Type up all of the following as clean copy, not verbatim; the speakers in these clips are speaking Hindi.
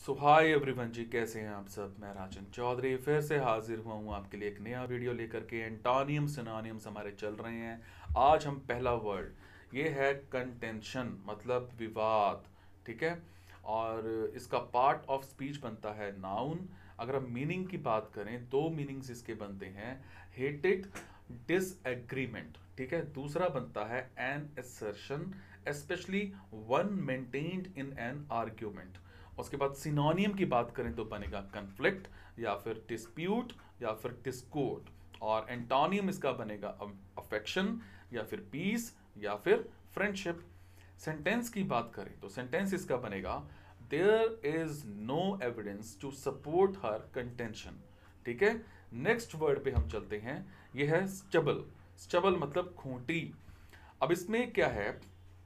सो हाय एवरीवन जी, कैसे हैं आप सब। मैं राजन चौधरी फिर से हाजिर हुआ हूँ आपके लिए एक नया वीडियो लेकर के। एंटोनियम सिनोनियम्स हमारे चल रहे हैं। आज हम पहला वर्ड ये है कंटेंशन, मतलब विवाद। ठीक है। और इसका पार्ट ऑफ स्पीच बनता है नाउन। अगर हम मीनिंग की बात करें, दो मीनिंग्स इसके बनते हैं। Hated, disagreement. ठीक है। दूसरा बनता है an assertion, specially one maintained in an argument. उसके बाद सिनोनियम की बात करें तो बनेगा कन्फ्लिक्ट या फिर डिस्प्यूट या फिर डिस्कोर्ड। और एंटोनियम इसका बनेगा अफेक्शन या फिर पीस या फिर फ्रेंडशिप। सेंटेंस की बात करें तो सेंटेंस इसका बनेगा there is no evidence to support her contention. ठीक है। नेक्स्ट वर्ड पे हम चलते हैं। यह है स्टबल। स्टबल मतलब खूंटी। अब इसमें क्या है,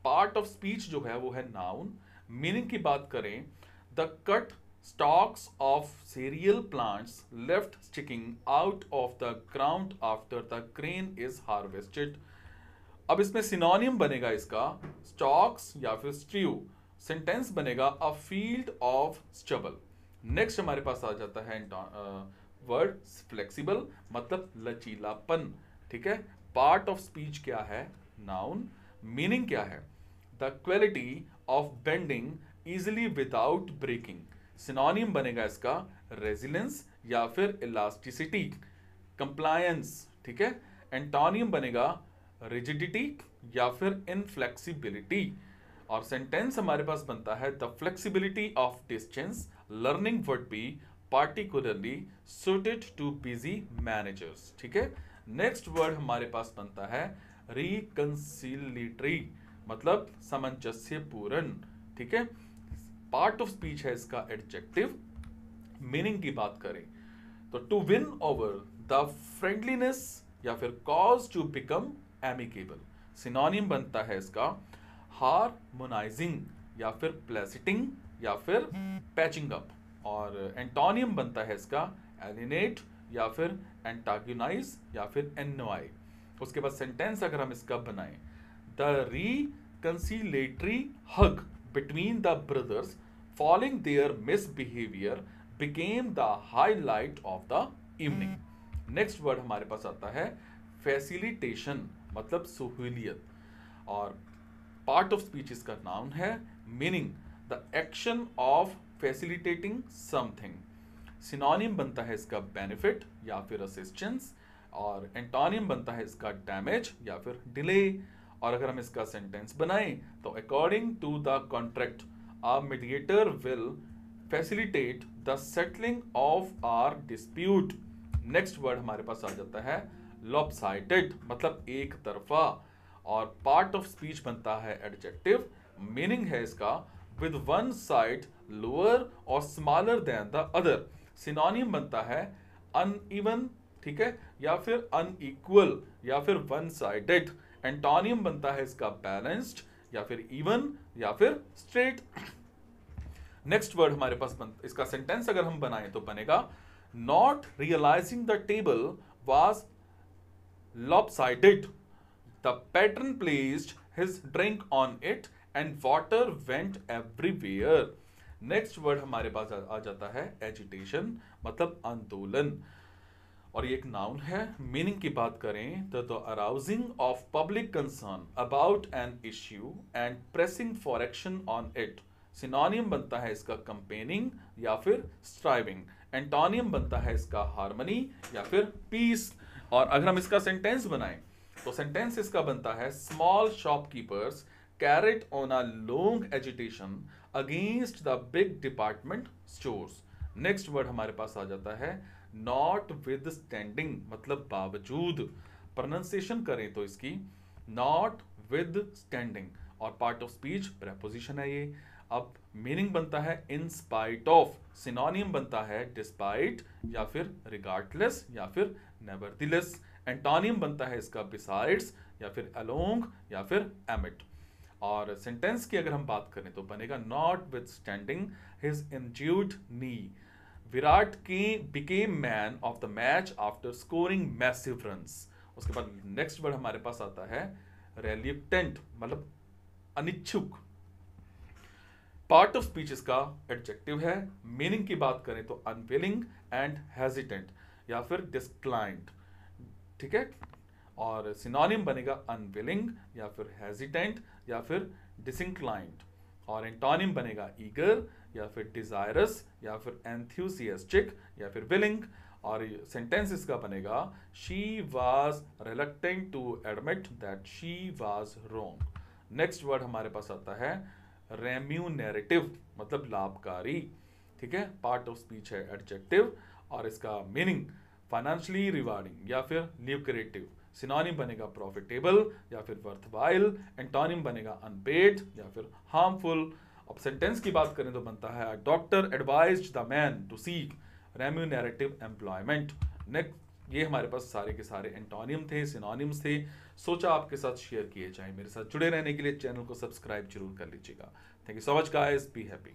पार्ट ऑफ स्पीच जो है वो है नाउन। मीनिंग की बात करें, the cut stalks of cereal plants left sticking out of the ground after the grain is harvested। अब इसमें सिनोनियम बनेगा इसका स्टॉक्स या फिर स्ट्रू। सेंटेंस बनेगा a field of stubble. Next हमारे पास आ जाता है वर्ड फ्लेक्सिबल, मतलब लचीलापन। ठीक है। पार्ट ऑफ स्पीच क्या है, नाउन। मीनिंग क्या है, the quality of bending easily without breaking. Synonym बनेगा इसका रेजिलेंस या फिर इलास्टिसिटी, कंप्लायंस। ठीक है। एंटोनियम बनेगा रिजिडिटी या फिर इनफ्लेक्सिबिलिटी। और सेंटेंस हमारे पास बनता है the flexibility of distance learning would be particularly suited too busy managers. ठीक है। नेक्स्ट वर्ड हमारे पास बनता है रिकंसिलिएटरी, मतलब सामंजस्य पूर्ण। ठीक है। पार्ट ऑफ स्पीच है इसका एडजेक्टिव। मीनिंग की बात करें तो to win over the friendliness या फिर cause to become amicable. Synonym बनता है इसका हार्मोनाइजिंग या फिर प्लेसिटिंग या फिर पैचिंग अप। और एंटोनियम बनता है इसका एलिनेट या फिर एंटागोनाइज या फिर एनोआई। उसके बाद सेंटेंस अगर हम इसका बनाएं, the reconciliatory hug between the brothers following their misbehaviour became the highlight of the evening. Next word हमारे पास आता है फैसिलिटेशन, मतलब सहूलियत। और पार्ट ऑफ स्पीच इसका नाउन है। Meaning the action of facilitating something. Synonym बनता है इसका बेनिफिट या फिर असिस्टेंस। और एंटोनियम बनता है इसका डैमेज या फिर डिले। और अगर हम इसका सेंटेंस बनाएं तो according to the contract a mediator will facilitate the settling of our dispute. Next word हमारे पास आ जाता है लॉपसाइडेड, मतलब एक तरफा। और पार्ट ऑफ स्पीच बनता है एडजेक्टिव। मीनिंग है इसका विद वन साइड लोअर और स्मॉलर देन द अदर। सिनोनियम बनता है अनइवन, ठीक है, या फिर अनइक्वल या फिर वन साइडेड। एंटोनियम बनता है इसका बैलेंस्ड या फिर इवन या फिर स्ट्रेट। नेक्स्ट वर्ड हमारे पास इसका सेंटेंस अगर हम बनाएं तो बनेगा not realising the table was lopsided, the patron placed his drink on it and water went everywhere। Next word हमारे पास आ जाता है एजिटेशन, मतलब आंदोलन। और ये एक नाउन है। मीनिंग की बात करें तो the arousing of public concern about an issue and pressing for action on it. सिनोनियम बनता है इसका कंपेनिंग या फिर स्ट्राइविंग। एंटोनियम बनता है इसका हार्मनी या फिर पीस। और अगर हम इसका सेंटेंस बनाएं तो सेंटेंस इसका बनता है small shopkeepers carried on a long agitation against the big department stores. Next word हमारे पास आ जाता है नॉट विद स्टैंडिंग, मतलब बावजूद। प्रोनाउंसिएशन करें तो इसकी नॉट विद स्टैंडिंग। और पार्ट ऑफ स्पीच प्रेपोजिशन है ये। अब मीनिंग बनता है इन स्पाइट ऑफ। सिनोनियम बनता है डिस्पाइट या फिर रिगार्डलेस या फिर नेवरदीलेस। एंटोनियम बनता है इसका बिसाइड्स या फिर अलोंग या फिर एमिट। और सेंटेंस की अगर हम बात करें तो बनेगा notwithstanding his injured knee Virat के became man of the match after scoring massive runs. उसके बाद नेक्स्ट वर्ड हमारे पास आता है रेल्यूक्टेंट, मतलब अनिच्छुक। पार्ट ऑफ स्पीच इसका एडजेक्टिव है। मीनिंग की बात करें तो अनविलिंग एंड हेजिटेंट या फिर डिस्क्लाइंड, ठीक है। और सिनोनिम बनेगा अनविलिंग या फिर हेजिटेंट या फिर डिसिंक्लाइंड। और एंटोनिम बनेगा ईगर या फिर डिजायरस या फिर एंथ्यूसियास्टिक या फिर विलिंग। और सेंटेंस इसका बनेगा she was reluctant to admit that she was wrong. Next word हमारे पास आता है रेम्यूनरेटिव, मतलब लाभकारी, ठीक है। पार्ट ऑफ स्पीच है एडजेक्टिव और इसका मीनिंग फाइनेंशियली रिवार्डिंग या फिर ल्यूक्रेटिव। सिनोनिम बनेगा प्रॉफिटेबल या फिर वर्थवाइल। एंटोनिम बनेगा अनपेड या फिर हार्मफुल। अब सेंटेंस की बात करें तो बनता है doctor advised the man to seek remunerative employment. Next ये हमारे पास सारे के सारे एंटोनियम थे, सिनोनिम्स थे। सोचा आपके साथ शेयर किए जाए। मेरे साथ जुड़े रहने के लिए चैनल को सब्सक्राइब जरूर कर लीजिएगा। Thank you so much guys, be happy.